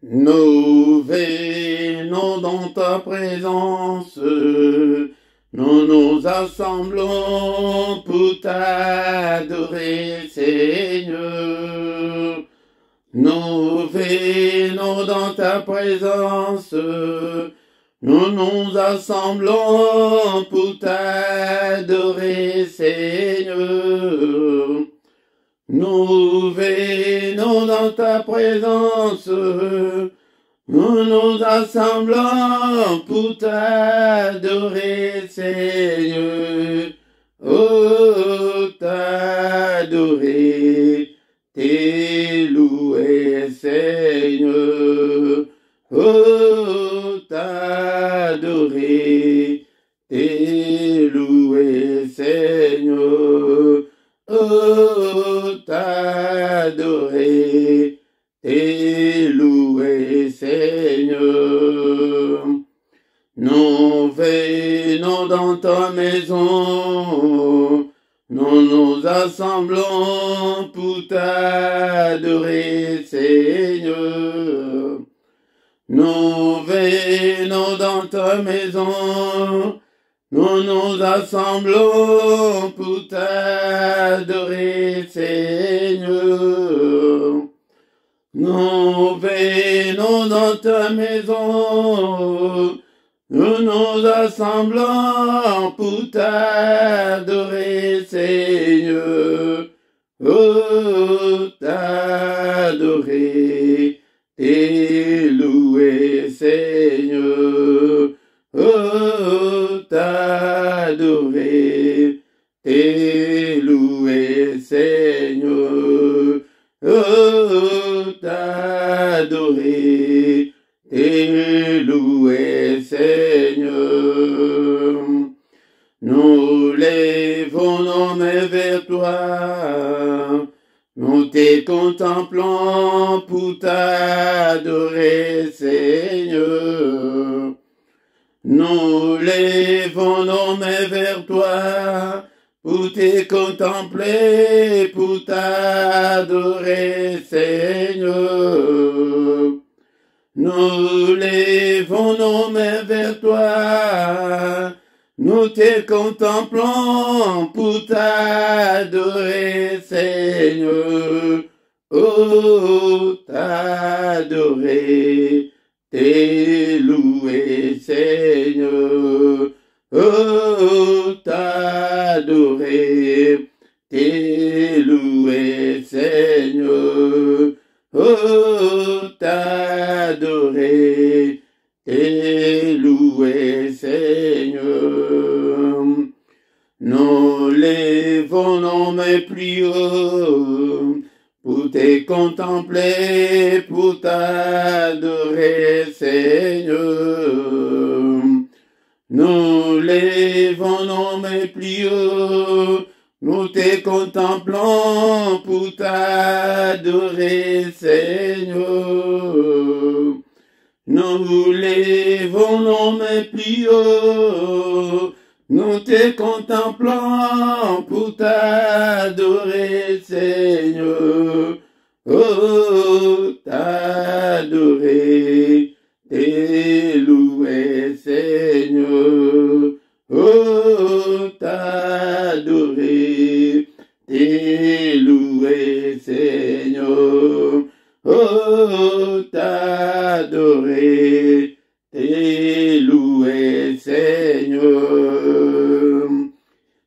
Nous venons dans ta présence, nous nous assemblons pour t'adorer, Seigneur. Nous venons dans ta présence, nous nous assemblons pour t'adorer, Seigneur. Nous venons dans ta présence, nous nous assemblons pour t'adorer, Seigneur. Oh, t'adorer, t'es loué, Seigneur. Oh, t'adorer, t'es loué, Seigneur. Oh, t'adorer, t'es loué, Seigneur. Nous venons dans ta maison, nous nous assemblons pour t'adorer, Seigneur. Nous venons dans ta maison, nous nous assemblons pour t'adorer, Seigneur. Nous venons dans ta maison, nous nous assemblons pour t'adorer, Seigneur. Oh, t'adorer, t'es loué, Seigneur. Oh, t'adorer, t'es loué, Seigneur. Oh, t'adorer, t'es loué, Seigneur. Nous lèvons nos mains vers toi, nous te contemplons pour t'adorer, Seigneur. Nous lèvons nos mains vers toi, pour te contempler, pour t'adorer, Seigneur. Nous lèvons nos mains vers toi, nous te contemplons, pour t'adorer, Seigneur. Oh, t'adorer, t'es loué, Seigneur. Oh, t'adorer, t'es loué, Seigneur. Oh, t'adorer, t'es loué, Seigneur. Nous lèvons nos mains plus haut, pour te contempler, pour t'adorer, Seigneur. Nous lèvons nos mains plus haut, nous te contemplons, pour t'adorer, Seigneur. Nous lèvons nos mains plus haut, nous te contemplons, pour t'adorer, Seigneur. Oh, t'adorer, t'es loué, Seigneur. Oh, t'adorer, t'es loué, Seigneur. Oh, t'adorer, t'es loué, Seigneur.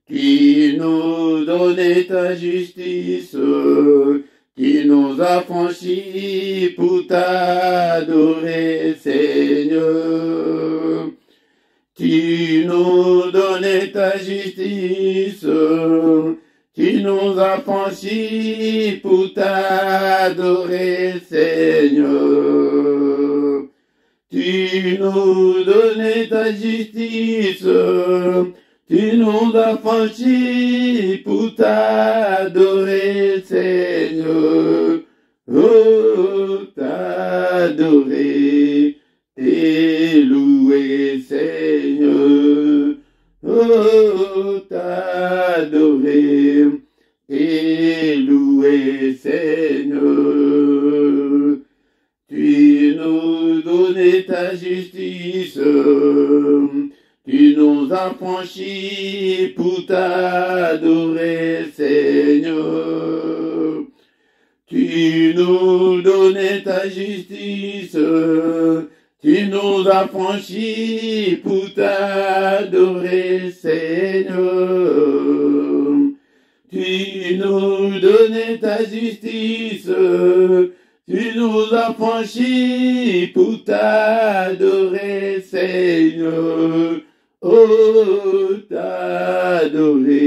Qui nous donnait ta justice, qui nous a franchis pour t'adorer, Seigneur. Qui nous donnait ta justice, qui nous a franchis pour t'adorer, Seigneur. Tu nous donnais ta justice, tu nous as franchis pour t'adorer, Seigneur. Oh, t'adorer, t'es loué, Seigneur. Oh, t'adorer, t'es loué, Seigneur. Tu nous donné ta justice. Tu nous as franchis pour t'adorer, Seigneur. Tu nous donnais ta justice. Tu nous as franchis pour t'adorer, Seigneur. Tu nous donnais ta justice. Tu nous as franchis pour t'adorer, Seigneur. Oh, t'adorer,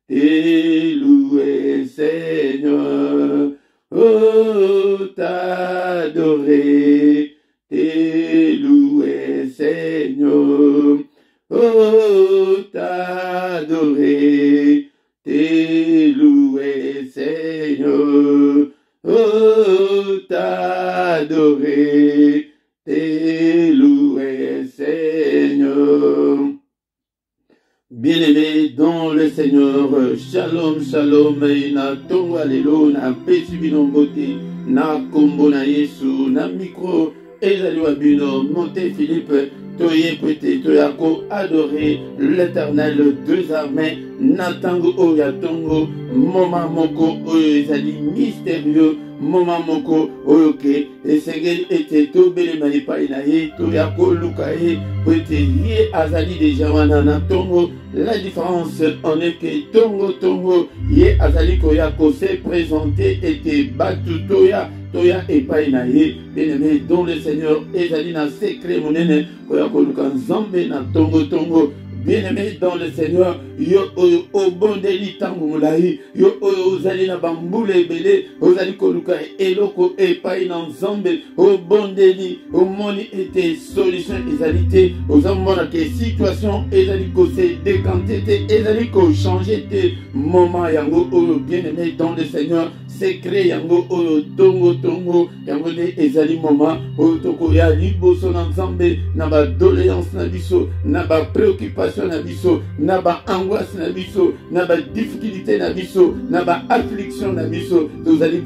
t'es loué, Seigneur. Oh, t'adorer, t'es loué, Seigneur. Oh, t'adorer, t'es loué, Seigneur. Oh, t'adorer, t'es loué, Seigneur. Bien-aimé dans le Seigneur, shalom, shalom, na tongo alelo, na pesi bino mbote, na kombo na Yesu, na micro, ezali wa bino, monte Philippe, toye pete, toyako adorer l'Éternel deux armées, na tango oya tongo, moma moko oyo ezali mystérieux, moma moko oyo ke esengeli ete tobelema epai na ye toyako luka ye po ete ye azali deja wana na tongo. La différence en est que tongo ye azali koya ko se présenter ete batu toya epai na ye. Bien-aimé dans le Seigneur, ezali na secret monene koya ko luka nzambe na tongo. Bien-aimé dans le Seigneur, yo obondeli tango molai, yo ozali na bambule ebele, ozali koluka eloko epai na nzambe, obondeli, omoni ete solution ezali te, ozamona ke situation ezali ko se décanter te, ezali ko changer te, moment yango oyo bien-aimé dans le Seigneur, secret yango oyo tongo yango ne ezali moment oyo tokoya liboso na nzambe na ba doléance na biso, na ba préoccupation na biso, na ba angoisse na biso, na ba difficulté na biso, na ba affliction na biso, tozali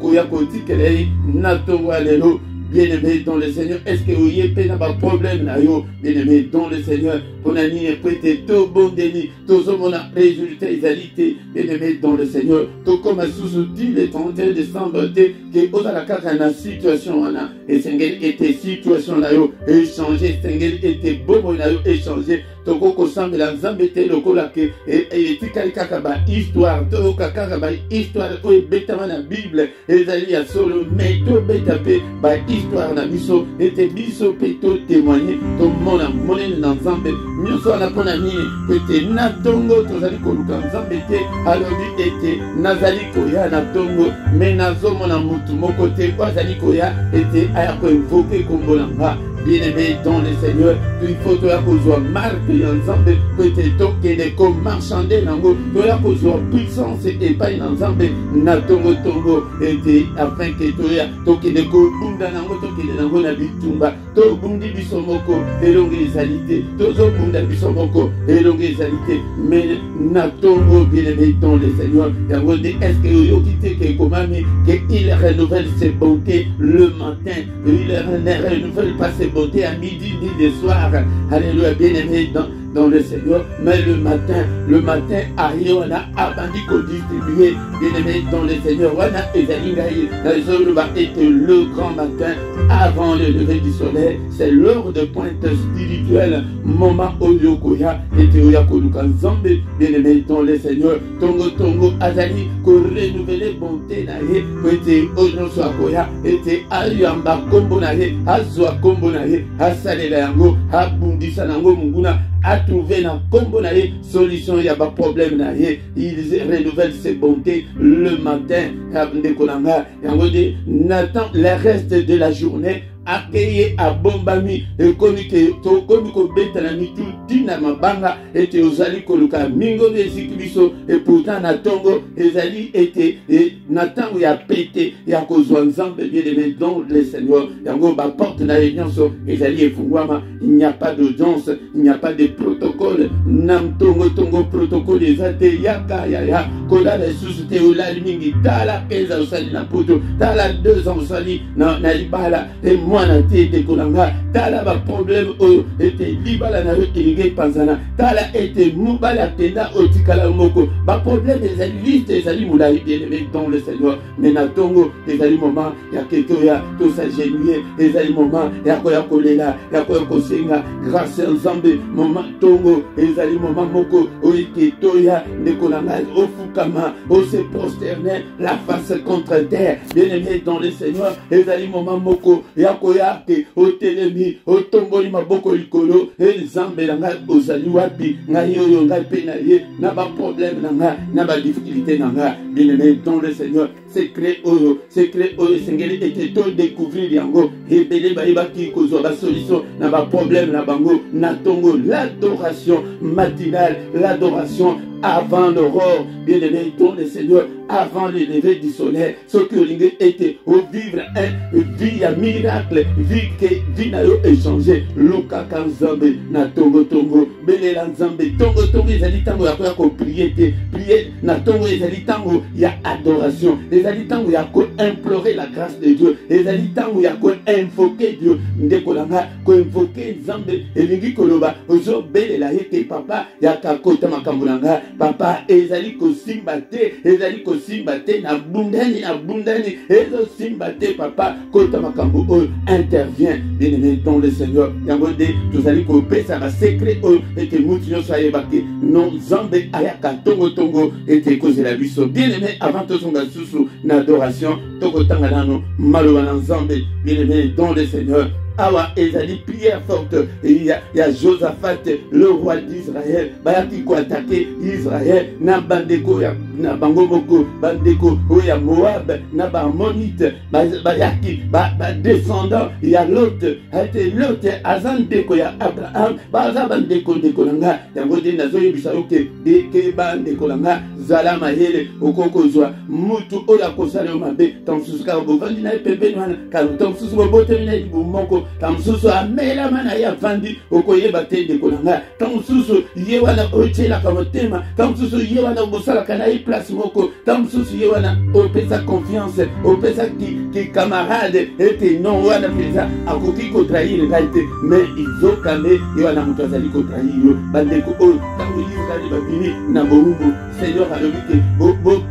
koya kotikele na tongo alelo. Bien-aimé dans le Seigneur, est-ce que vous avez pas de problème là yo? Bien-aimé dans le Seigneur, pour n'ani prêter tout bon délit, tout ce mon résultat égalité. Bien-aimé dans le Seigneur, tout comme à sous-outil le 31 décembre, que aux à la carte na situation wana, et Seigneur était situation là yo, échanger, Seigneur était bon là yo, échanger. Toko kosambe la nzambete lokola ke et tikali kaka ba histoire to kaka ba histoire o betama na Bible ezali ya solo mais to betape ba histoire na biso ete biso pe to témoigner to mona monene na nzambe nyonso na pona ni ete na tongo tozali koluka nzambete alobi ete nazali koya na tongo mais nazomona mutu moko te azali koya ete aya ko invoquer kombo na nga. Bien-aimé dans le Seigneur, il faut que tu sois marqué ensemble, peut-être que les comme marchander nango, tu as besoin puissance et pas ensemble, na tongo et afin que tu aies toke de ko bunda nango toke de nango na bitumba, to bundi bisomoko et l'ongésalité, to zo bunda bisomoko et l'ongésalité, mais na tongo bien-aimé dans le Seigneur, yango de est-ce que yo quitte que komami que il renouvelle ses bontés le matin, il renouvelle pas ses bonté à midi ni le soir. Alléluia, bien-aimé dans le Seigneur. Mais le matin, on a abandi qu'on distribuer, bien-aimé dans le Seigneur. On a ezalingaï, le grand matin, avant le lever du soleil. C'est l'heure de pointe spirituelle. Moment Oyokoya, et Teoya Koluka Nzambe, bien-aimé dans le Seigneur. Tongo, Azali, qu'on renouvelle bonté naïe, et Ono Soakoya, et Ayamba Kombo naïe, Azwa Kombo naïe, Asalela Yango, Abundisa Nango Munguna, a trouvé dans combo naïe solution, il y a pas problème naïe, il renouvelle ses bontés le matin, Nathan le reste de la journée akeye abombami ekomi ke tokomi kobeta na mitu tina mabanga ete ozali koluka mingo eziki biso et pourtant na tongo ezali ete na tango ya pete ya kozwa nzambe bien-aimé dans le Seigneur yango ba porte na nyonso ezali efungwama. Il n'y a pas d'audience, il n'y a pas de protocole. Nam tongo tongo protocole ezate yaka ya kola la susute olali mingi tala peza osali na poto tala 2 ans osali na libala et moi na te kolanga tala ba problème o ete libala na yo elingi panzana tala ete mobala tenda otikala moko ba problème ezali liste ezali mulai bien-aimé dans le Seigneur. Mais na tongo ezali moment ya keto ya to s'agenouiller ezali moment ya koya kolela ya koya kosenga grâce nzambe moment tongo ezali moment moko oite toya ndekolanga ofukama o se prosterner la face contre terre bien-aimé dans le Seigneur. Ezali moment moko ya koya ke otelemi otomboli maboko likolo nzambe nanga ozali wapi ngai oyo ngai pe na ye na ba problème nanga na ba difficulté nanga bien-aimé dans le Seigneur. Secret oyo sengeli ete to découvrir yango ebele bayebaki kozwa ba solution na ba problème na bango na tongo. L'adoration matinale, l'adoration avant l'aurore, bien-aimé dans le Seigneur, avant le lever du soleil, ce que l'ingé était au vivre vie à miracle, vie na yo échangé, Luka kanzambe na tongo bele la nzambe tongo ezali tango ya ko prier na tongo ezali tango ya adoration, ezali tango ya ko implorer la grâce de Dieu, ezali tango ya ko invoquer Dieu, ndekolanga ko invoquer nzambe elingi koloba ozo bele la yeke papa ya kakota makambulanga papa ezali ko simba te na bundani ezo simba te papa kota makambo oyo intervient bien-aimé dans le Seigneur. Yango de tozali ko pesa ba secret oyo ete mutu nyonso ayebaki non nzambe ayaka tongo ete kozela biso bien-aimé. Avant tozonga susu na adoration tokotanga nano maloba na nzambe bien-aimé dans le Seigneur. Awa ezali prière forte. Il y a Josaphat, le roi d'Israël, bayaki ko attaquer Israël na bandeko ya na bango moko bandeko oya Moab na ba Ammonite bayaki ba descendant ya Lot ate Lot azandeko ya Abraham baza bandeko nanga yango de nazo yebisa oke de bandeko nanga zala mahele okokozwa mutu oya kosala mabe tamsuska bovandi na pembeni wana kan tamsusu bobote na ibumoko tamsusu amela mana ya vandi okoyeba te ndeko nanga tamsusu ye wana ochela kamotema tamsusu ye wana bosala kana i place moko tamsusu ye wana opesa confiance opesa ki camarade ete non wana pesa akoki ko trahir gaite mais izokame ye wana mutu azali ko trahir bandeko o tango yikali babini na bomumbu Seigneur alobike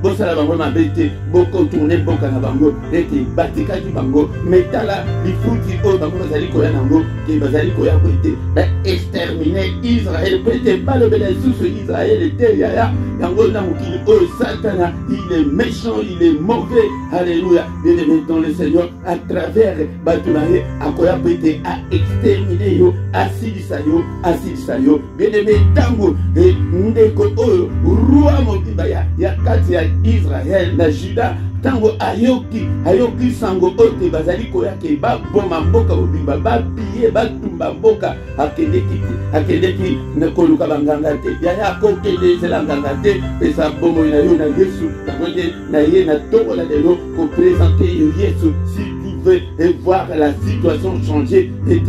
bosala bango mabete bokontourne boka na bango ete batikaki bango metala lifuti o bango bazali koya nango ke bazali koya ko ete ba exterminer Israël peut-être balobela sous Israël ete yaya yango na mukili o Satan il est méchant, il est mauvais. Alléluia. Bien-aimé dans le Seigneur, à travers Batunaye, akoya peut-être à exterminer yo, asilisa yo. Bien-aimé tango et ndeko oyo roi motiba ya kati ya Israël na Juda tango ayoki sango ote bazali koya ke ba boma mboka obimba ba piye ba tumba mboka akendeki na koluka banganga te ya kokende zela nganga te pesa bomo na yo na Yesu tangonde na ye na tongo la lelo ko présenter Yesu si et voir la situation changer. Et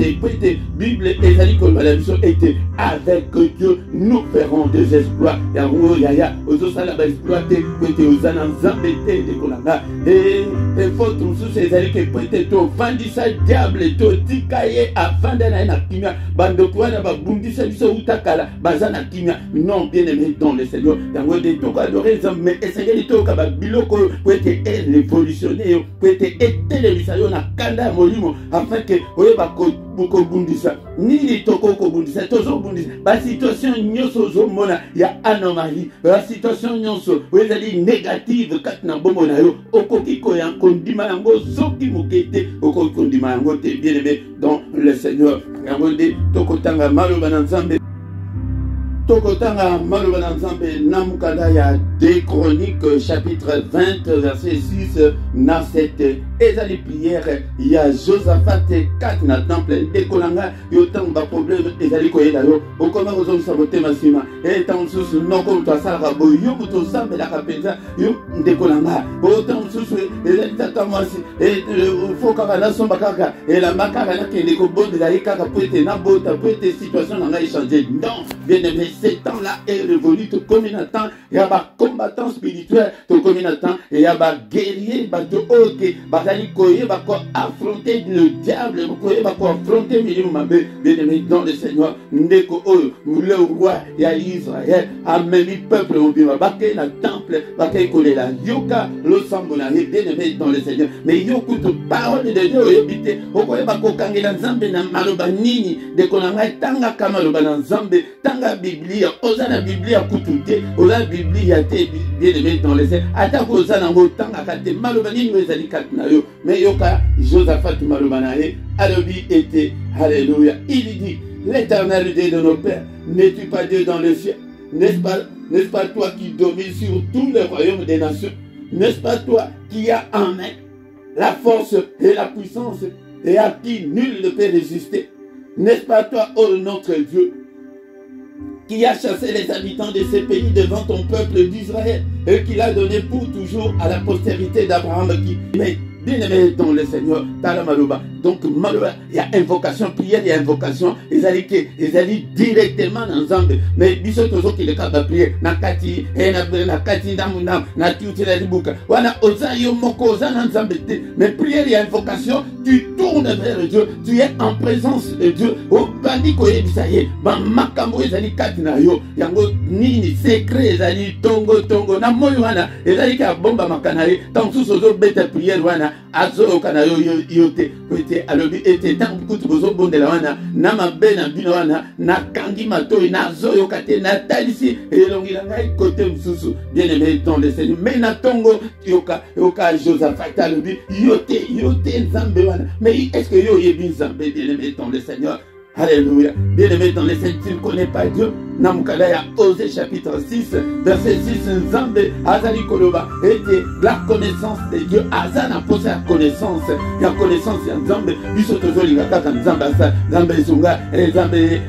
Bible et Zali Kolbalabison était avec Dieu, nous ferons des exploits. Yango yaya, ozo sala ba exploiter, côté ozana zambete de kolanga. Et faut tout ce Zali que peut-être to vandisa diable to tikaye afin de na kimia. Bando kwa na ba bundisa biso utakala bazana kimia. Non bien aimé dans le Seigneur. Yango de to adorer mais essayer de to ka ba biloko peut-être révolutionner, peut-être télévision na kanda molimo afin que oyeba ko bundisa nini toko ko bundisa tozo bundisa ba situation nyonso zo mona ya anomalie ba situation nyonso oyezali négative katna bombo na yo okoki ko ya kondima yango soki mokete okoki kondima yango te bien aimé dans le Seigneur yango de toko tanga malo bananzambe Tokotanga Malobana Nzambe Namukada ya 2 Chroniques chapitre 20 verset 6 na 7 ezali prière ya Josaphat 4 na temple ekolanga yo tango ba problème ezali koyela yo okoma kozo saboter masima tango susu noko mutasala bo yo mutosamba la kapenza yo ndekolanga tango susu ezali tata mwasi foka bana somba kaka la makaka na kende ko bonde la kaka poete na bota poete situation na ngai changer non bien aimé. Ce temps-là est révolu, tout comme il attend. Il y a des combattants spirituels, tout comme il attend. Il y a des guerriers, des affronter le diable, affronter bien aimé dans le Seigneur. Ndeko Oyo, le roi, il y a Israël, a même le peuple, on dit, baké la temple, baké kolé la yoka, le sambona, bien aimé dans le Seigneur. Mais yoku, toute parole de Dieu, habité, okoye bako kangela nzambe na maloba nini, de konanga tanga kamaloba na nzambe, tanga Biblia, osana Biblia kutute, osana Biblia te bien aimé dans les airs. Attaque osana ngotanga kate malobani nwezali katnayo. Mais yoka Josaphat malobanae, alobi était alléluia. Il dit l'Éternel Dieu de nos pères, n'es-tu pas Dieu dans le ciel? N'est-ce pas toi qui domines sur tous les royaumes des nations? N'est-ce pas toi qui as en main la force et la puissance et à qui nul ne peut résister? N'est-ce pas toi, ô notre Dieu, qui a chassé les habitants de ces pays devant ton peuple d'Israël et qui l'a donné pour toujours à la postérité d'Abraham qui mais bien aimé dans le Seigneur, Talamaluba. Donc, il y a invocation, prière, il y a invocation, ils allaient directement dans Zambé. Mais, bisous, toujours qu'il est capable de prier, Nakati, Nakati, Namunam, Natiuti, la Libuka. Voilà, Ozayo, Moko, Ozan, Zambé. Mais prière, il y a invocation, tu tournes vers Dieu, tu es en présence de Dieu. Au bandit, Koyebisaye, Makambo, Ezali, Katinayo, Yango, Nini, secret, Ezali, Tongo, Namoywana, Ezali, Kabomba, Makanae, Tansus, Ozo, Beta, prière, Wana, Azo, Kanayo, Yote, alobi ete tant kutu bozo bondela wana na mabena bino wana na kangi matoi na zoyo kate na talisi elongila ngai côté msusu bien aimé dans le Seigneur mais na tongo yoka Josaphat alobi yote nzambe wana mais est-ce que yo yebi nzambe bien aimé dans le Seigneur? Alléluia. Bien aimé dans les Seigneurs, tu ne connais pas Dieu. Namukada ya Osée chapitre 6, verset 6, Nzambe, Azali Koloba, était la connaissance de Dieu. Azana posé la connaissance. La connaissance ya Nzambe. Biso tozo ligaka Nzambe asa, Nzambe sunga, Nzambe,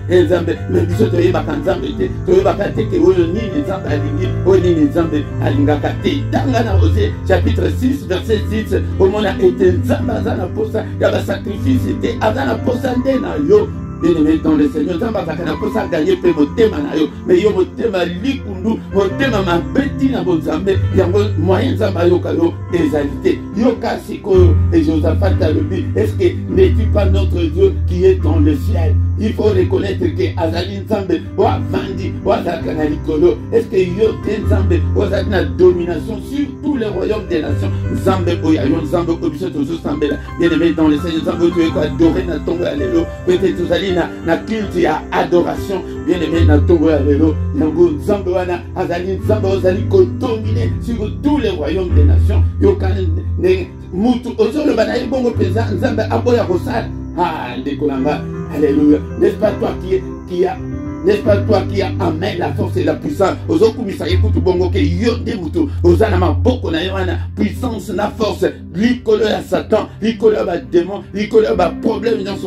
mais biso toye baka Nzambe te. Toye baka te ke oyo nini Nzambe alingi, oyo nini Nzambe alingaka te. Tangana Osée chapitre 6, verset 6, omona était Nzambe azana posa, ya ba sacrifice te, azana posa nde na yo. Bien aimé dans le Seigneur, Zamba Zakana pour ça gagner pe motema na yo, mais yo motema likundu, motema mabeti na bonzambe, yango moyen Zamba yo kayo exalité. Yo kasiko et Josaphat a le but. Est-ce que n'es-tu pas notre Dieu qui est dans le ciel? Il faut reconnaître que Azali Nzambe wa vandi wa zakana likolo. Est-ce que yo te Nzambe wa zakana domination sur tous les royaumes des nations? Nzambe oyayo Nzambe obiso tozo Nzambe là. Bien aimé dans le Seigneur, Nzambe tu es quoi adoré na tongo alléluia. Peut-être tous allez na culte ya adoration. Bien aimé na tongo alléluia. Yango Nzambe wana Azali Nzambe ozali ko dominer sur tous les royaumes des nations. Yo kan ne mutu ozo le banayi bongo pesa Nzambe aboya kosala. Ah ndekolanga. Alléluia. N'est-ce pas toi n'est-ce pas toi qui a amené la force et la puissance? Ozokumisa yekutu bongo ke yonde mutu. Ozana maboko na yona puissance na force. Likolo ya Satan, likolo ya démon, likolo ya problème dans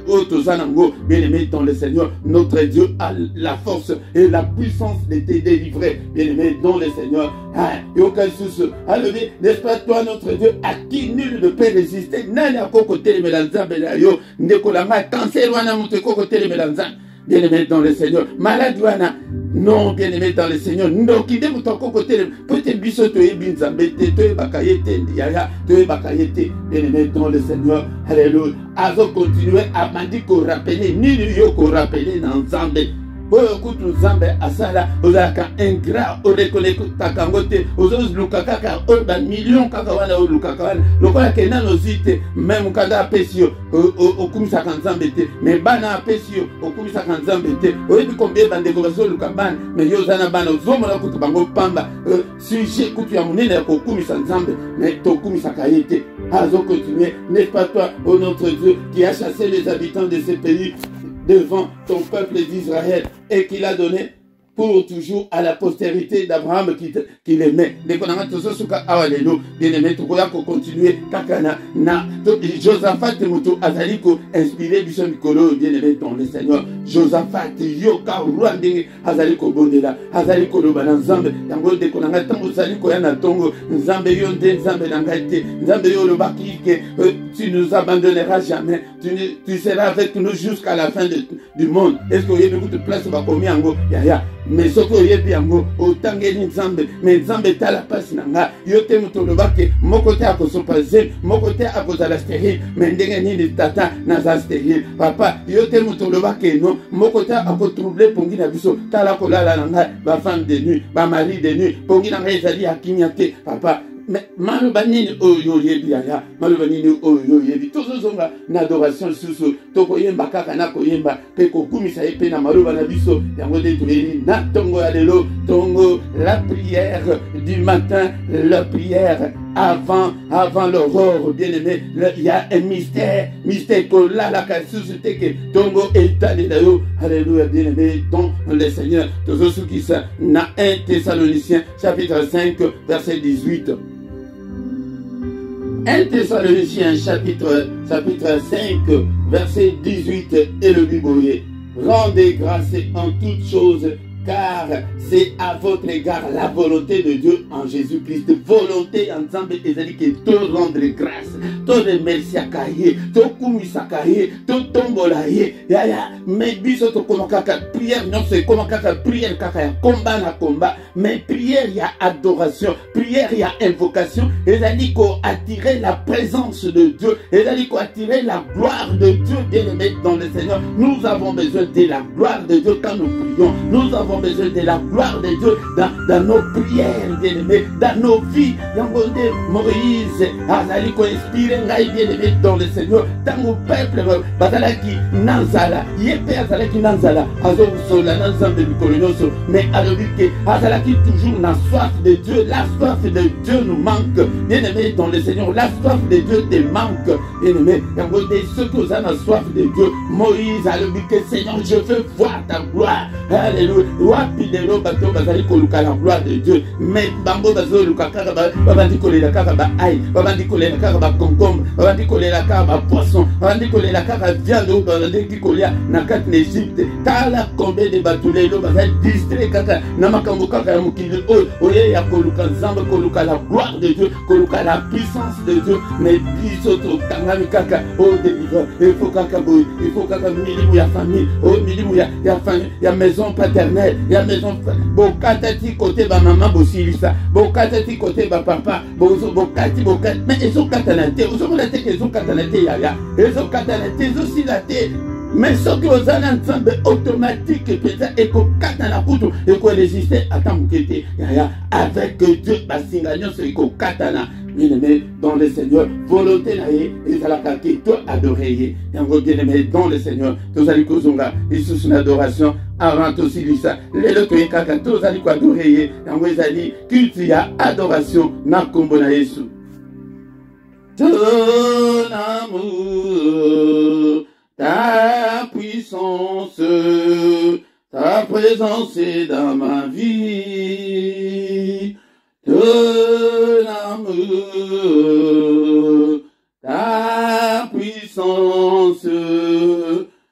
Ozanango. Bien aimé dans le Seigneur, notre Dieu a la force et la puissance de te délivrer. Bien aimé dans le Seigneur. N'est-ce pas toi notre Dieu à qui nul ne peut résister? Nani akoko telemela Nzambe na yo ndekolanga cancer wana mutu koko telemela Nzambe. Bien aimé dans le Seigneur, malade wana non bien aimé dans le Seigneur, non qui démon ton côté peut-être biso to yebi Nzambe te to bakayete yaya to bakayete bien aimé dans le Seigneur. Alléluia. Azo continuer à mandi ko rappeler ni yo ko rappeler dans Nzambe. Kutu Nzambe asala ozaka ingrat o reconnaître takangote ozos lukaka oba million kaka wana o lukaka wana lokola kena nozite même kada pesio okumisa Nzambe te mais bana pesio okumisa Nzambe te oyebi combien bande ko baso lukabana mais yo zana bana ozomona kutu bango pamba sujet kutu ya munene ya kokumisa Nzambe mais tokumisa kayete. Azo continuer, n'est-ce pas toi, ô notre Dieu, qui a chassé les habitants de ces pays devant ton peuple d'Israël et qui l'a donné pour toujours à la postérité d'Abraham qui l'aimait. Dès qu'on a tout ça, bien aimé, tout ça, continuer, kakana, na, Josaphat, Mutu, Azaliko, inspiré du son Nicolo, bien aimé dans le Seigneur. Josaphat, Yoka, Rwanding, Azaliko Bondela, Azaliko Lobana, Zambe, Tango, dès qu'on a tant de Saliko, Yana Tongo, Zambe Yonde, Zambe Nangate, Zambe Yolobaki, tu nous abandonneras jamais, tu seras avec nous jusqu'à la fin du monde. Est-ce qu'il y a beaucoup de place pour combien en Yaya? Mais ce que y a bien autant que Nzambe, mais Nzambe ta la passe nanga, yote mutolobake, mon côté à Kosopazel, mon côté à Kozala stérile, mais ndengeni de tata naza stérile. Papa, yote mutolobake non, mon côté à Kotroubler pongi na biso, tala kolala nanga, ba femme de nuit, ba mari de nuit, pongi nanga ezali akinyate, papa. Mais malobanini oyo yebi ya malobanini oyo yebi tozozonga na adoration susu tokoyemba kaka na koyemba pe kokumisa ye pe na maloba na biso yango de tuleni na tongo ya lelo tongo la prière du matin, la prière avant l'aurore, bien aimé. Il y a un mystère que là la suscité que tongo étalé d'ailleurs, alléluia, bien aimé dans le Seigneur. Tous ceux qui sont na 1 Thessaloniciens chapitre 5 verset 18. 1 Thessaloniciens chapitre 5 verset 18 et le Bible. Rendez grâce en toutes choses, car c'est à votre égard la volonté de Dieu en Jésus-Christ. Volonté ensemble ezali que te rendre grâce, te remercier à Kaye, te kumisa Kaye, te tombola ye. Ya mais biso to komakaka prière non c'est komakaka prière kaka ya combat na combat, mais prière ya adoration, prière ya invocation, ezali ko attirer la présence de Dieu, ezali ko attirer la gloire de Dieu, bien-aimé dans le Seigneur. Nous avons besoin de la gloire de Dieu quand nous prions. Nous avons besoin de la gloire de Dieu dans nos prières, bien-aimés, dans nos vies. Yangonde Moïse, Azali ko inspire ngai bien-aimé dans le Seigneur. Dans mon peuple, Bazalaki Nanzala, Yepe Azalaki Nanzala, Azosola Nanzambe Mikolonoso, mais Alobike, Azalaki toujours la soif de Dieu. La soif de Dieu nous manque, bien-aimé dans le Seigneur. La soif de Dieu te manque, bien-aimé. Yangonde ceux qui ont la soif de Dieu, Moïse Alobike, Seigneur, je veux voir ta gloire. Alléluia. Wapidero bato bazali koluka la gloire de Dieu, mais bango bazo luka kaka babandi kolela kaka ba aïe, babandi kolela kaka ba concombre, babandi kolela kaka ba poisson, babandi kolela kaka viande, babandi kolela na kat n'Égypte. Tala combien de bato lelo bazali distrait kaka na makambo kaka ya mukili oye ya koluka nzambe, koluka la gloire de Dieu, koluka la puissance de Dieu, mais biso to tangami kaka délivreur. Il faut kaka boy, il faut kaka milimu ya famille, milimu ya famille, ya maison paternelle. Il y a maison bokatati côté ba maman bosilisa, bokatati côté ba papa, bokati mais ils sont katanate, ils sont la tête, ils sont katanate ya, ils sont katanate aussi la tête. Mais ce que vous avez ensemble automatique peut-être et que katana kutu et que résister à ta mukete avec Dieu basingagnon c'est que katana. Bien-aimé dans le Seigneur, volonté naïe, et ça la kaki, toi adorer, et bien-aimé dans le Seigneur, tous allez kozonga, et sous une adoration, avant aussi lisa, les loto et kaka, tous allez adorer, et en vous allez, cultia, adoration, na kombo na Yesu. Ton amour, ta puissance, ta présence est dans ma vie. Ton amour, ta puissance,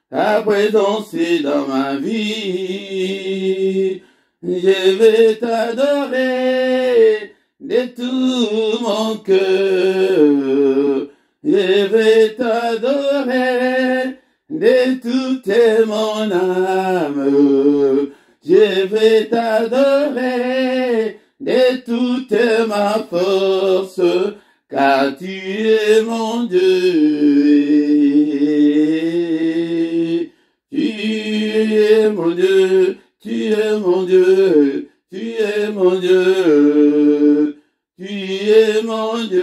ta présence est dans ma vie. Je vais t'adorer de tout mon cœur. Je vais t'adorer de toute mon âme. Je vais t'adorer de toute ma force, car tu es mon Dieu. Tu es mon Dieu, tu es mon Dieu, tu es mon Dieu, tu es mon Dieu.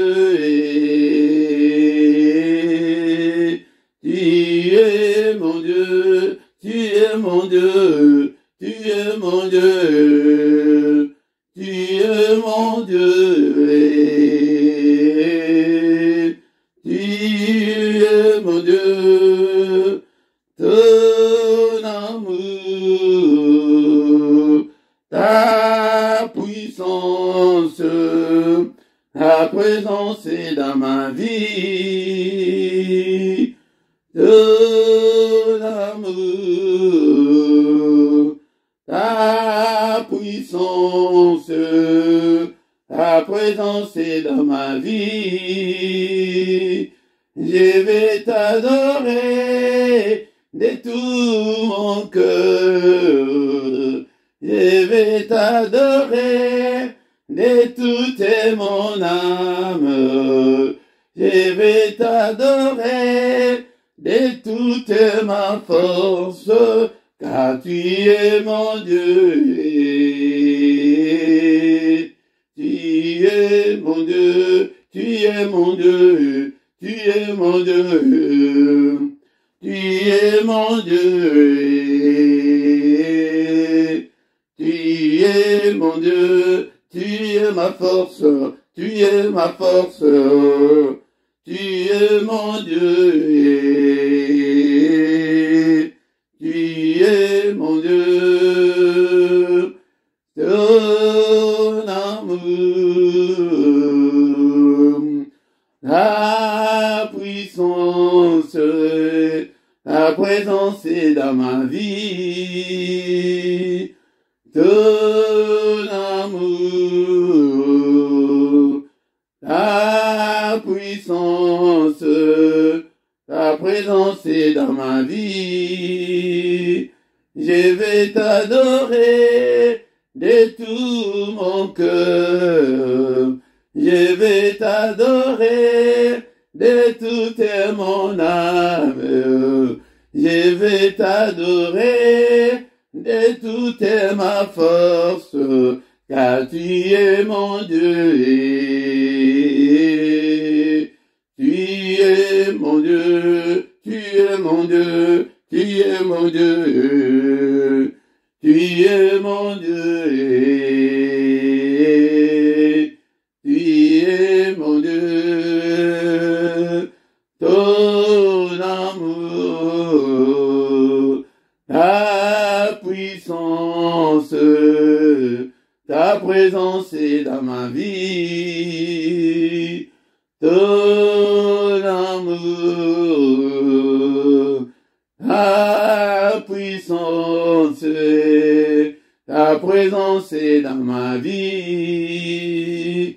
Tu es mon Dieu, tu es mon Dieu, tu es mon Dieu. Tu es mon Dieu, tu es mon Dieu, ton amour, puissance, ta présence est dans ma vie, ton amour, ta puissance, ta présence est dans ma vie. Je vais t'adorer de tout mon cœur. Je vais t'adorer de toute mon âme. Je vais t'adorer de toute ma force, car tu es mon Dieu. Tu es mon Dieu, tu es mon Dieu, tu es mon Dieu, tu es mon Dieu, tu es mon Dieu, tu es ma force, tu es ma force, tu es mon Dieu, tu es mon Dieu, ton amour, la puissance, la présence est dans ma vie, ton amour, la puissance, la présence est dans ma vie. Je vais t'adorer de tout mon cœur. Je vais t'adorer de toute mon âme. Je vais t'adorer de toute ma force, car tu es mon Dieu. Tu es mon Dieu, tu es mon Dieu, tu es mon Dieu, tu es mon Dieu, tu es mon Dieu, ton amour, ta puissance, ta présence est dans ma vie. Ton amour, ta puissance, ta présence est dans ma vie.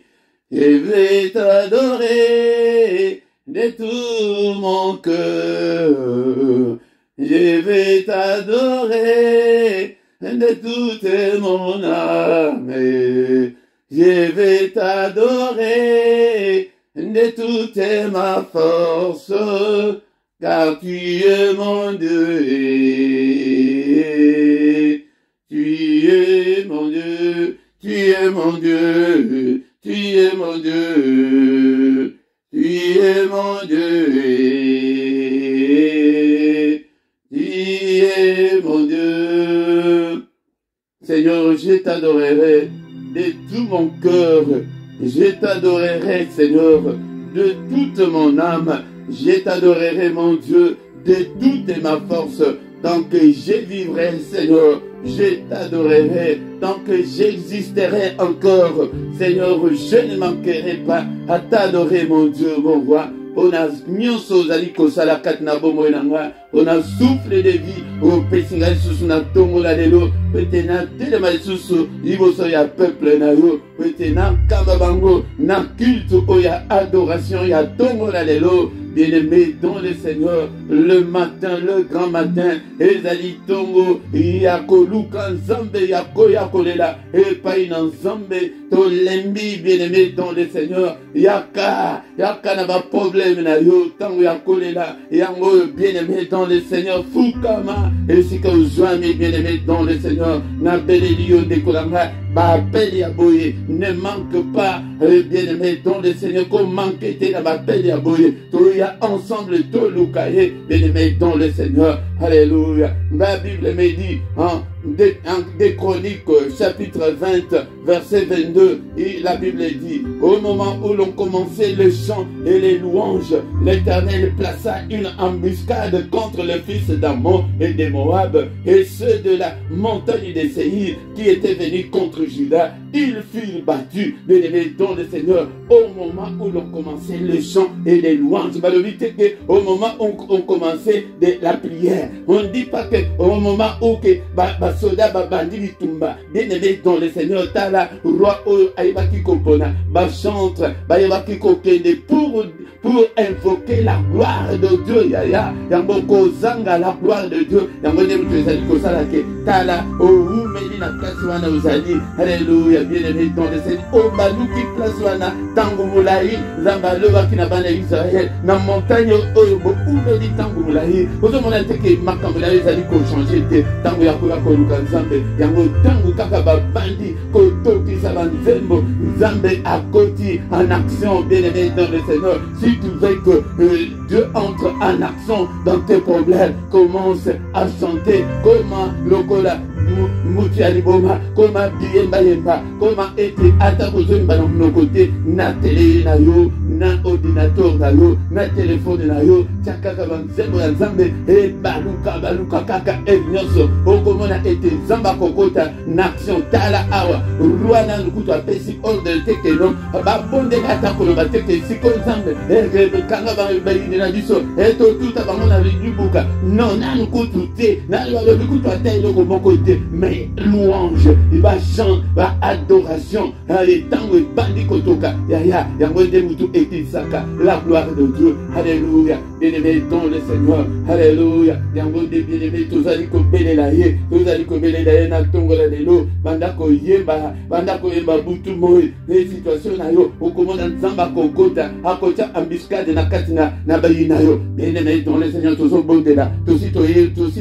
Je vais t'adorer de tout mon cœur. Je vais t'adorer de toute mon âme. Je vais t'adorer de toute ma force, car tu es mon Dieu. Tu es mon Dieu, tu es mon Dieu, tu es mon Dieu, tu es mon Dieu, tu es mon Dieu. Seigneur, je t'adorerai de tout mon cœur. Je t'adorerai, Seigneur, de toute mon âme. Je t'adorerai, mon Dieu, de toute ma force. Tant que je vivrai, Seigneur, je t'adorerai. Tant que j'existerai encore, Seigneur, je ne manquerai pas à t'adorer, mon Dieu, mon roi. On a nyonso zali kosala katina bomo enanga. On a souffle de vie. On pesinga susu na tongo la lelo. Petena telema susu liboso ya peuple na yo. Petena kababango na culte o ya adoration ya tongo la lelo. Bien-aimé dans le Seigneur, le matin, le grand matin, ezali tongo yakoluka nzambe yakolela epai na nzambe tolembi. Bien-aimé dans le Seigneur, yaka na ba problème na yo tango yakolela yango. Bien-aimé dans le Seigneur, fukama esika ozwami. Bien-aimé dans le Seigneur, na belelio dekolanga ba appel ya boye ne manque pas. Bien-aimé dans le Seigneur, qu'on manque te na ba appel ya boye toya ensemble to lukaye. Bien-aimé dans le Seigneur, alléluia. Ma Bible me dit, hein, des Chroniques, chapitre 20, verset 22, et la Bible dit, au moment où l'on commençait le chant et les louanges, l'Éternel plaça une embuscade contre les fils d'Ammon et de Moab et ceux de la montagne des Séhir qui étaient venus contre Juda. Ils furent battus, bien-aimés dans le Seigneur, au moment où l'on commençait le chant et les louanges. Au moment où on commençait la prière, on ne dit pas que au moment où soda bandi tumba, bien-aimés dans le Seigneur, tala roi aibaki kopona, chante, baibaki kokende pour invoquer la gloire de Dieu. Yaya, yamboko zanga la gloire de Dieu. Yambone mtwezali kosala ke tala oumeli na place wana uzali. Alléluia, bien-aimé dans le Seigneur. O baluki place wana tango mulai zamba loba kina bana Israël na montagne oyo bo oumeli tango mulai. Ozo mona teke makambo la ezali ko changer te tango ya kola ko luka nzambe. Yango tango kaka ba bandi ko toki sa banzembo nzambe akoti en action, bien-aimé dans le Seigneur. Si tu veux que Dieu entre en action dans tes problèmes, commence à chanter comment lokola Moutialiboma, comment Biemba Yemba, comment était Atakozon dans nos côtés, na télé na yo, na ordinateur na yo, na téléphone na yo, Tchakaka Banzembo ya Zambe, et Baluka Kaka Egnoso, Okomona était Zamba Kokota, Naction Tala Awa, Ruana Lukuto Apesi, ordre de Tekeno, Babonde Atakolo Bateke, Siko Zambe, et Kanga Bayi na Biso, et tout à Bamona Lubuka, non, nan Kouté, nan Lukuto Atay Loko Mokote. Mais louange, il va chanter, va adoration, les tango et bandi kotoka, yaya, yangwende mutu etisaka, la gloire de Dieu, alléluia, bien-aimé dans le Seigneur, alléluia, yangwende bien-aimé, tous allez kobele la ye, tous allez kobele la ye, na tongo la lelo, bandako yemba butu moi, les situations na yo, okomona nzamba kokota, akota embuscade na katina, na bayina yo, bien-aimé dans le Seigneur, tous au bon de là, tous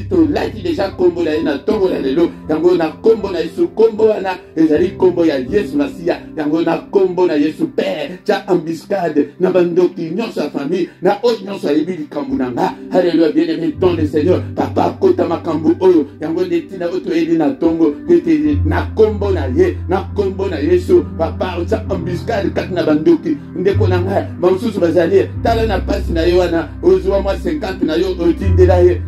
to là qui déjà kombo la ye, na tongo la lelo, yango na kombo na Yesu kombo wana ezali kombo ya Yesu Masia yango na kombo na Yesu Père tia embuscade na bandoki nyonso ya famille na oyo nyonso ayebi likambo na nga. Alléluia, bien-aimé dans le Seigneur, papa kota makambo oyo yango ndetina oyo toyeli na tongo kete na kombo na ye na kombo na Yesu papa tia embuscade kati na bandoki ndeko na nga bamosusu bazali tala na pasi na ye wana ozwa mwa 50 na yo otindela ye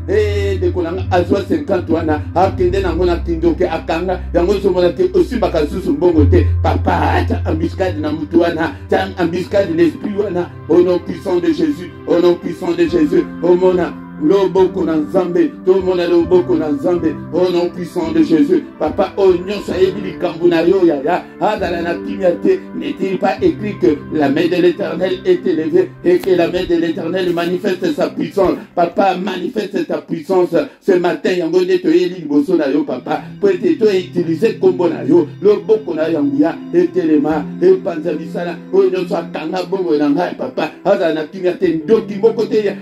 ndeko na nga azwa 50 wana akende nango na kindoke akanga yango somona ke osimbaka susu mbongo te papa ata embuscade na mutu wana ta embuscade l'esprit wana au nom puissant de Jésus, au nom puissant de Jésus, au mona Loboko na Nzambe, tout le monde a loboko na Nzambe, au nom puissant de Jésus. Papa, oh nyonso ayebi likambo na yo yaya, adala na kimia te, n'est-il pas écrit que la main de l'Éternel est élevée et que la main de l'Éternel manifeste sa puissance. Papa, manifeste ta puissance ce matin, yango nde toyeli liboso na yo papa, pour être toi utiliser kombo na yo, loboko na yanguya, etelema, epanza bisala, oh nyonso akanga bongo na ngai papa, adala na kimia te, ndoki moko te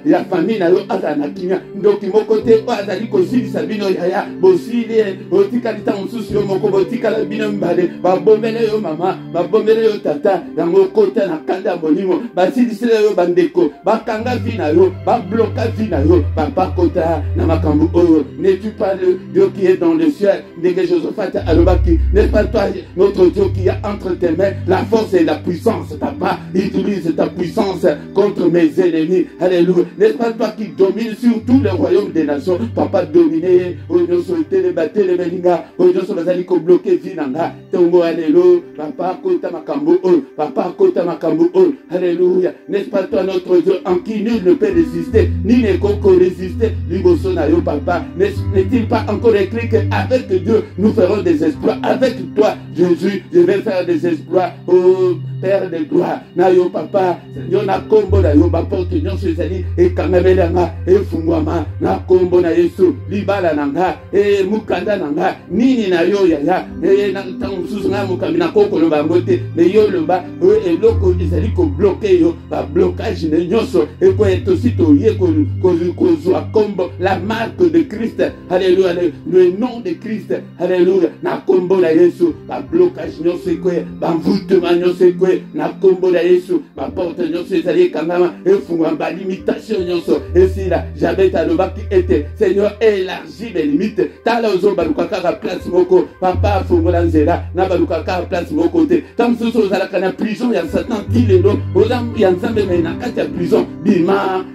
ya famille na yo azanakinya ndoki moko te azali kosilisa bino yaya bosili otikali ntango mosusu yo moko botikala bino mbale babombele yo mama babombele yo tata yango kota na kanda ya molimo basilisila yo bandeko bakanga vi na yo babloka vi na yo papa kota na makambo oyo. N'es-tu pas le Dieu qui est dans le ciel ndenge Josaphat alobaki, n'est-ce pas toi notre Dieu qui a entre tes mains la force et la puissance? Papa, utilise ta puissance contre mes ennemis. Alléluia. N'est-ce pas toi qui domine sur tous les royaumes des nations? Papa, dominer oyo souhaité le battre le melinga oyo so bazali ko bloquer vinanga tongo. Alléluia. Papa kota makambo oyo, papa kota makambo oyo. Alléluia. N'est-ce pas toi notre Dieu en qui nul ne peut résister ni ne peut résister liboso na yo papa? N'est-il pas encore écrit qu'avec Dieu nous ferons des exploits? Avec toi Jésus je vais faire des exploits, oh Père de gloire na yo papa. Yo na kombo na yo baporte nyonso ezali ekangamelanga efungwama na kombo na Yesu. Libala nanga mukanda nanga nini na yo yaya na ntango mosusu nga mokambi na kokoloba yango te me yo loba eloko ezali kobloke yo bablocage ne nyonso ekoyeta osi toye kozwa kombo la marque de Christ. Alléluia, le nom de Christ. Alléluia, na kombo na Yesu bablocage nyonso ekoye bamvutema nyonso ekoye Yahweh, na kombo na Yesu, ma porte nyonso ezali kangama, efungwa ba limitation nyonso, esila, j'avais ta loba qui était, Seigneur, élargis mes limites, tala ozo balukaka place moko, papa fungola nzela, na balukaka place moko te, tam soso ozalaka na prison ya Satan, kilelo, ozam ya nzambe me na kati ya prison, bima,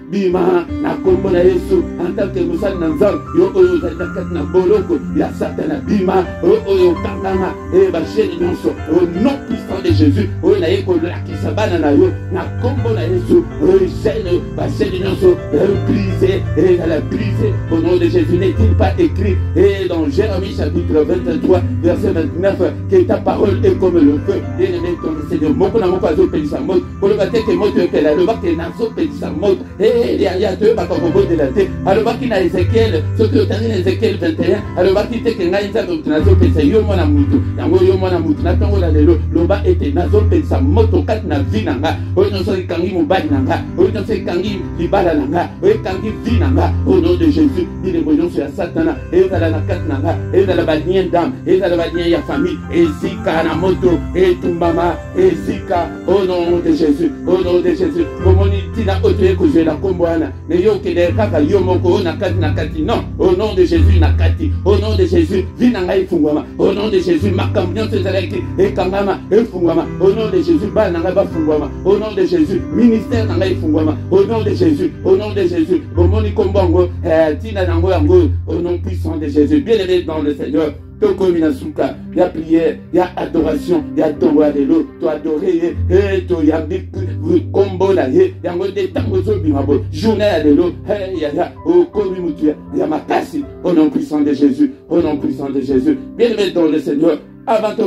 na kombo na Yesu, en tant que musali na nzambe, yo oyo ozali na kati na boloko, ya Satan, bima, oyo kangama, ba chaîne nyonso, au nom puissant de Jésus, oyo na yeko lakisa bana na yo, na kombo na Yesu, oyo chaîne, ba chaîne nyonso, brisé, et elle a brisé, au nom de Jésus, n'est-il pas écrit, et dans Jérémie chapitre 23, verset 29, que ta parole est comme le feu, et le mec comme le Seigneur, moko na moko azo pelisa mot, pour le bate que moto epela, le bate nazo pelisa mot, et il y a deux bakabobo de la terre, alors baki na Ézéchiel, ce que tu as dit Ézéchiel 21, alors baki te que ngaïza donc nazo pelisa yo mona mutu, yango yo mona mutu, na tongo la lelo, loba ete nazo pelisa moto kat na vinanga, oyo no so kangi mobali nanga, oyo no so kangi libala nanga, oyo kangi vinanga, au nom de Jésus, il est bon sur Satana, et dans la kat nanga, et dans la banien d'âme, et dans la banien ya famille, et zika na moto, et tumbama, et zika, au nom de Jésus, au nom de Jésus, comment il a oté que je la comboana, mais yo que les kaka yo moko na kati, non, au nom de Jésus nakati, au nom de Jésus, vinanga ifungwama, au nom de Jésus, makambion se zalaki, et kangama, ifungwama, au nom de Jésus, bananga ba fungwama, au nom de Jésus, ministère nanga ifungwama, au nom de Jésus, au nom de Jésus, bomoni kombongo, tina nango yango, au nom puissant de Jésus, bien aimé dans le Seigneur. Il y a prière, il y a adoration, il y a ton alléluia, tu adorer, et tu yambi, combo la ye, il y a des tango zobimabo, journée alléluia, il y a au commutuel, il y a ma casse, au nom puissant de Jésus, au nom puissant de Jésus, bien aimé dans le Seigneur. Avant tout,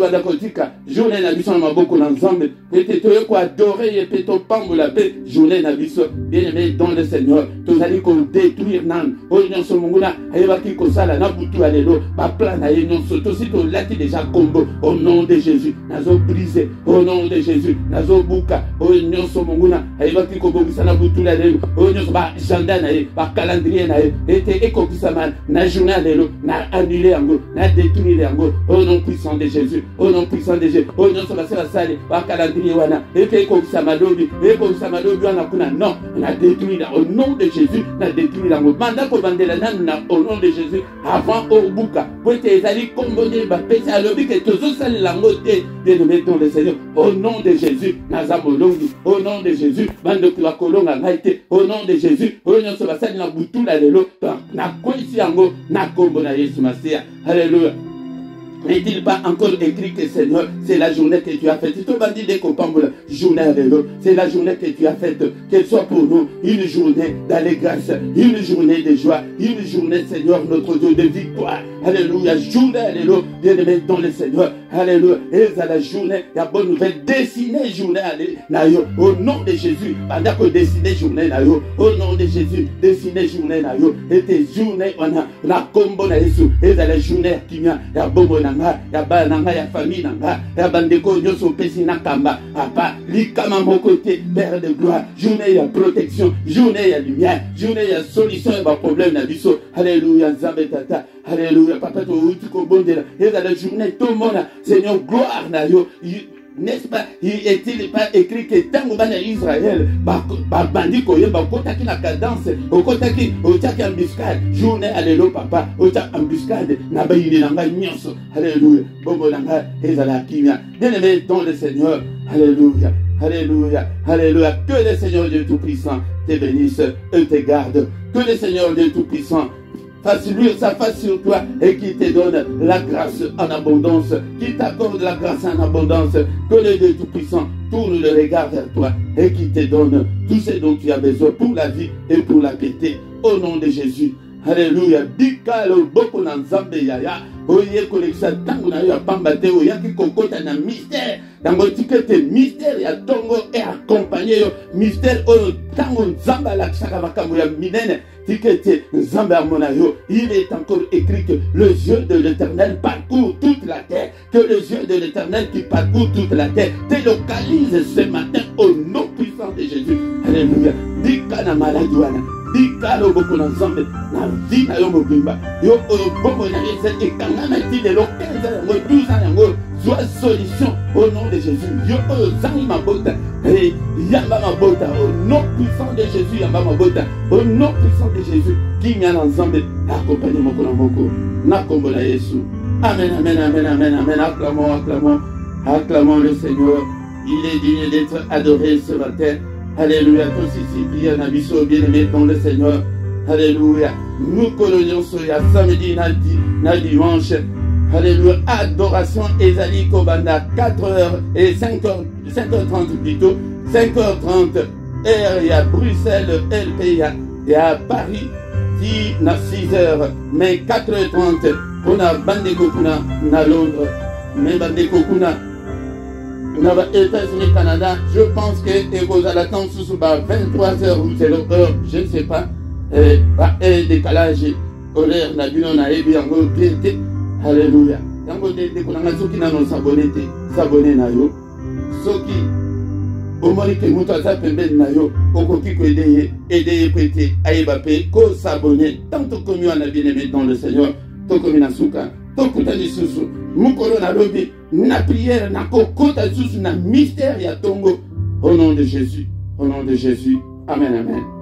journée n'abisso ma beaucoup ensemble, et tu quoi adorer et péto pambola paix, journée n'abisso, bien aimé dans le Seigneur, tous allez qu'on détruire nan, au non somonguna, ayevaki kosala, na butu alelo, ma plan à yon soto, si tu l'as déjà combo, au nom de Jésus, nazo brisé, au nom de Jésus, nazo buka, au non somonguna, ayevaki kobobisa na butu alelo, au non ba janda na ye, ba calendrier na ye, et ekokisama, na journée alelo, na annulé ango, na détruire ango, au nom puissant de Jésus, au nom puissant de Jésus, au nom de la salle, au calendrier, et comme ça m'a donné, on a kuna, non, on a détruit au nom de Jésus, on a détruit la mandat pour vendre la nana au nom de Jésus, avant au bouka, pour tes alliés combonner, bapéter à l'objet que tous les salles langotés, bien nous mettons le Seigneur, au nom de Jésus, Nazamolongi, au nom de Jésus, bande de la colonne a été, au nom de Jésus, au nom de la salle, na boutou la lelo, na koisi ango, na kombo na Yesu Masia, alléluia. N'est-il pas encore écrit que Seigneur, c'est la journée que tu as faite? Tout le monde dit journée avec nous. C'est la journée que tu as faite. Qu'elle soit pour nous une journée d'allégresse, une journée de joie, une journée, Seigneur, notre Dieu, de victoire. Alléluia. Journée, alléluia. Bien-aimé dans le Seigneur. Alléluia. Et à la journée, la bonne nouvelle, dessinez journée, alléluia. Au nom de Jésus, pendant que dessinez journée, alléluia. Au nom de Jésus, dessinez journée, alléluia. Et tes journées, on a combo, alléluia. Et à la journée, qui vient, la bonne ya ba nanga ya famille nanga ya bandeko nyoso pesi na kamba papa likama mon côté père de gloire journée ya protection journée ya lumière journée ya solution ya problème na biso alléluia nzambe tata alléluia papa to uti ko bondela et dans la journée tout le monde Seigneur gloire na yo. N'est-ce pas? Est-il pas écrit que tant que Israël, bandi koye, kotaki la cadence, kotaki, otaki embuscade, journée, alléluia, papa, otaki embuscade, naba yine nanga nyonso, alléluia, bobo nanga, ezala kimia. Bien-aimé dans le Seigneur, alléluia, alléluia, alléluia, que le Seigneur Dieu Tout-Puissant te bénisse et te garde, que le Seigneur Dieu Tout-Puissant fasse luire sa face sur toi et qui te donne la grâce en abondance, qui t'accorde la grâce en abondance, que le Dieu Tout-Puissant tourne le regard vers toi et qui te donne tout ce dont tu as besoin pour la vie et pour la piété. Au nom de Jésus. Alléluia. Dikalo boko na nzambe yaya. Oye kolekisa tango na yo pambate oyaki kokota na mystère. Tango tikete mystère ya tongo et accompagné yo mystère oyo tango nzamba la kisaka makambo ya minene. Tikete nzambe amona yo. Il est encore écrit que les yeux de l'Éternel parcourent toute la terre. Que les yeux de l'Éternel qui parcourent toute la terre te localisent ce matin au nom puissant de Jésus. Alléluia. Dikana maladouana. Dikalo boko na nzambe na vie na yo mobimba yo oyo bongo na yese ekanga na ti de lo 15 yango 12 yango azwa solution au nom de Jésus. Yo ozangi mabota. Et yamba mabota. Au nom puissant de Jésus, yamba mabota. Au nom puissant de Jésus, qui m'a ensemble accompagné mon moko. Na kombo na Yesu. Amen, amen, amen, amen, amen. Acclamons, acclamons, acclamons le Seigneur. Il est digne d'être adoré ce matin. Alléluia. Tous ici, prière Nabiso, bien-aimé dans le Seigneur. Alléluia. Nous colonions soya samedi, na dimanche. Alléluia. Adoration Ezali Kobanda, 4h et 5h30 plutôt. 5h30 et à Bruxelles, LP, et à Paris, qui n'a 6h, mais 4h30, on a Bandeko Kuna, na Londres, mais Bandeko Kuna, na États-Unis, Canada, je pense que vous allez attendre sous 23h ou 0h, je ne sais pas, et décalage horaire, na bino na ebi yango bien. Alléluia. Yango de konanga soki na non s'abonner na yo. Soki omoni ke mutu aza pembeni na yo, okoki ko aider prêter ayeba pe ko s'abonner. Tant tokomi wana bien-aimé dans le Seigneur, tokomi na suka, tokuta lisusu. Mukolo na lobi na prière na kokota lisusu na mystère ya tongo. Au nom de Jésus, au nom de Jésus. Amen, amen.